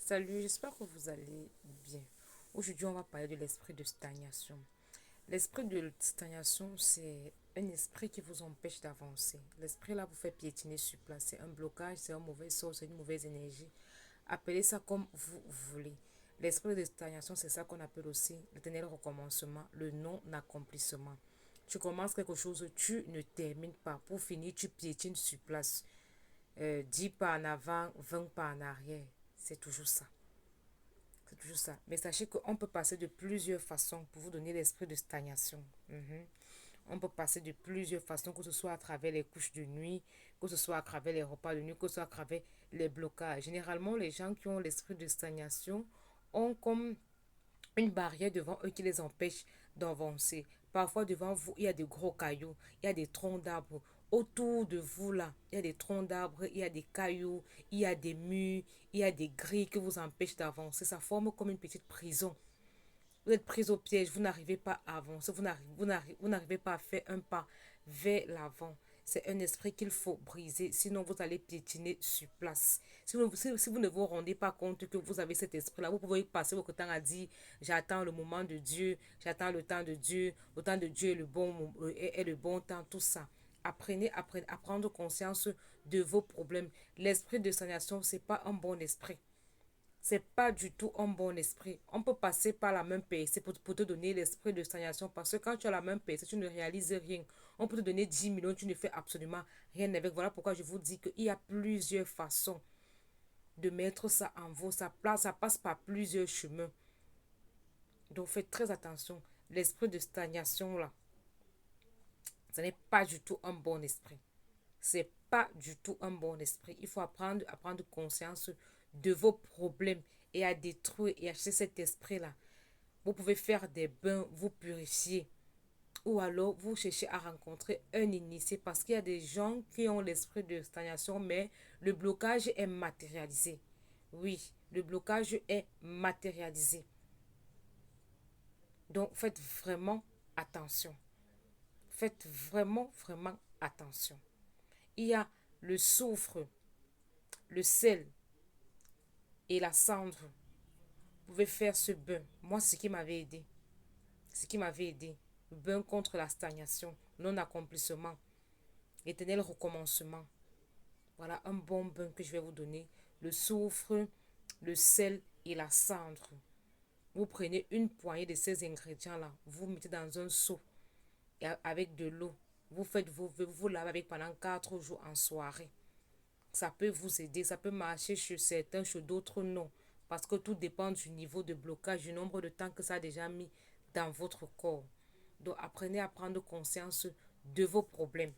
Salut, j'espère que vous allez bien. Aujourd'hui, on va parler de l'esprit de stagnation. L'esprit de stagnation, c'est un esprit qui vous empêche d'avancer. L'esprit là vous fait piétiner sur place. C'est un blocage, c'est un mauvais sort, c'est une mauvaise énergie. Appelez ça comme vous voulez. L'esprit de stagnation, c'est ça qu'on appelle aussi l'éternel recommencement, le non-accomplissement. Tu commences quelque chose, tu ne termines pas. Pour finir, tu piétines sur place. 10 pas en avant, 20 pas en arrière. C'est toujours ça. C'est toujours ça. Mais sachez qu'on peut passer de plusieurs façons pour vous donner l'esprit de stagnation. On peut passer de plusieurs façons, que ce soit à travers les couches de nuit, que ce soit à travers les repas de nuit, que ce soit à travers les blocages. Généralement, les gens qui ont l'esprit de stagnation ont comme une barrière devant eux qui les empêche d'avancer. Parfois, devant vous, il y a des gros cailloux, il y a des troncs d'arbres. Autour de vous, là, il y a des troncs d'arbres, il y a des cailloux, il y a des murs, il y a des grilles qui vous empêchent d'avancer. Ça forme comme une petite prison. Vous êtes pris au piège, vous n'arrivez pas à avancer, vous n'arrivez pas à faire un pas vers l'avant. C'est un esprit qu'il faut briser, sinon vous allez piétiner sur place. Si vous ne vous rendez pas compte que vous avez cet esprit-là, vous pouvez passer votre temps à dire, j'attends le moment de Dieu, j'attends le temps de Dieu est le bon temps, tout ça. Apprenez à prendre conscience de vos problèmes. L'esprit de stagnation, ce n'est pas un bon esprit. C'est pas du tout un bon esprit. On peut passer par la même PC pour te donner l'esprit de stagnation parce que quand tu as la même PC, tu ne réalises rien. On peut te donner 10 millions, tu ne fais absolument rien avec. Voilà pourquoi je vous dis qu'il y a plusieurs façons de mettre ça en vous. Ça passe par plusieurs chemins. Donc faites très attention. L'esprit de stagnation, là, ce n'est pas du tout un bon esprit. C'est pas du tout un bon esprit. Il faut apprendre à prendre conscience de vos problèmes et à détruire et acheter cet esprit-là. Vous pouvez faire des bains, vous purifier. Ou alors, vous cherchez à rencontrer un initié parce qu'il y a des gens qui ont l'esprit de stagnation, mais le blocage est matérialisé. Oui, le blocage est matérialisé. Donc, faites vraiment attention. Faites vraiment, vraiment attention. Il y a le soufre, le sel et la cendre. Vous pouvez faire ce bain. Moi, c'est ce qui m'avait aidé. Ce qui m'avait aidé. Le bain contre la stagnation, non-accomplissement, éternel recommencement. Voilà un bon bain que je vais vous donner. Le soufre, le sel et la cendre. Vous prenez une poignée de ces ingrédients-là. Vous mettez dans un seau avec de l'eau. Vous lavez avec pendant 4 jours en soirée. Ça peut vous aider, ça peut marcher chez certains, chez d'autres non. Parce que tout dépend du niveau de blocage, du nombre de temps que ça a déjà mis dans votre corps. Donc apprenez à prendre conscience de vos problèmes.